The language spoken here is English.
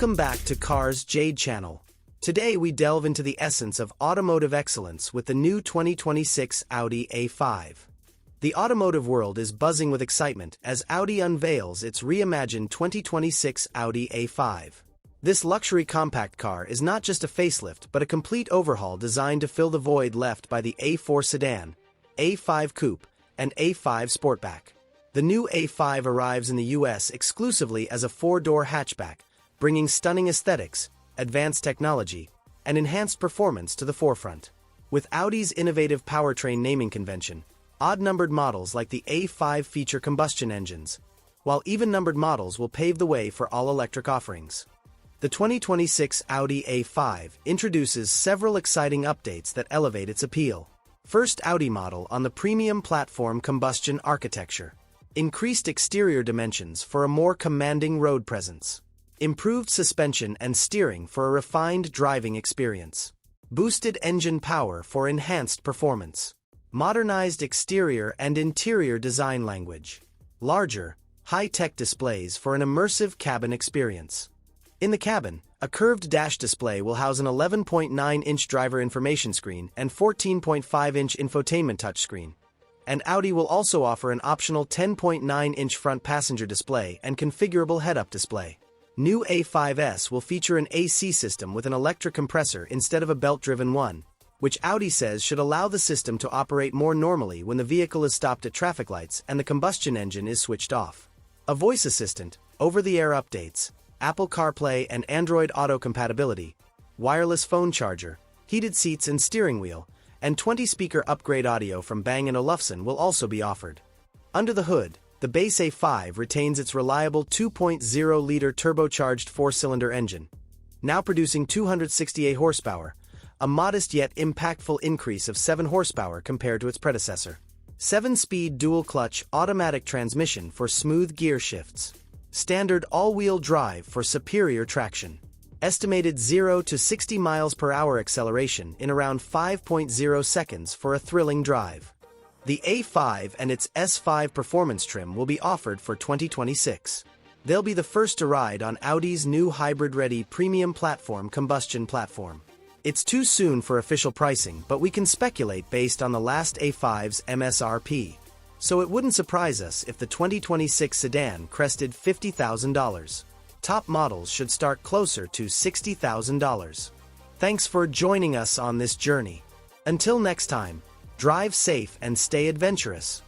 Welcome back to Cars Jade Channel. Today we delve into the essence of automotive excellence with the new 2026 Audi A5. The automotive world is buzzing with excitement as Audi unveils its reimagined 2026 Audi A5. This luxury compact car is not just a facelift but a complete overhaul designed to fill the void left by the A4 Sedan, A5 Coupe, and A5 Sportback. The new A5 arrives in the US exclusively as a four-door hatchback, bringing stunning aesthetics, advanced technology, and enhanced performance to the forefront. With Audi's innovative powertrain naming convention, odd-numbered models like the A5 feature combustion engines, while even-numbered models will pave the way for all-electric offerings. The 2026 Audi A5 introduces several exciting updates that elevate its appeal. First Audi model on the premium platform combustion architecture. Increased exterior dimensions for a more commanding road presence. Improved suspension and steering for a refined driving experience. Boosted engine power for enhanced performance. Modernized exterior and interior design language. Larger, high-tech displays for an immersive cabin experience. In the cabin, a curved dash display will house an 11.9-inch driver information screen and 14.5-inch infotainment touchscreen. And Audi will also offer an optional 10.9-inch front passenger display and configurable head-up display. New A5s will feature an AC system with an electric compressor instead of a belt-driven one, which Audi says should allow the system to operate more normally when the vehicle is stopped at traffic lights and the combustion engine is switched off. A voice assistant, over-the-air updates, Apple CarPlay and Android Auto compatibility, wireless phone charger, heated seats and steering wheel, and 20-speaker upgrade audio from Bang & Olufsen will also be offered. Under the hood, the base A5 retains its reliable 2.0-liter turbocharged four-cylinder engine, now producing 268 horsepower, a modest yet impactful increase of 7 horsepower compared to its predecessor. 7-speed dual-clutch automatic transmission for smooth gear shifts. Standard all-wheel drive for superior traction. Estimated 0 to 60 miles per hour acceleration in around 5.0 seconds for a thrilling drive. The A5 and its S5 performance trim will be offered for 2026. They'll be the first to ride on Audi's new hybrid-ready premium platform combustion platform. It's too soon for official pricing, but we can speculate based on the last A5's MSRP. So it wouldn't surprise us if the 2026 sedan crested $50,000. Top models should start closer to $60,000. Thanks for joining us on this journey. Until next time, drive safe and stay adventurous.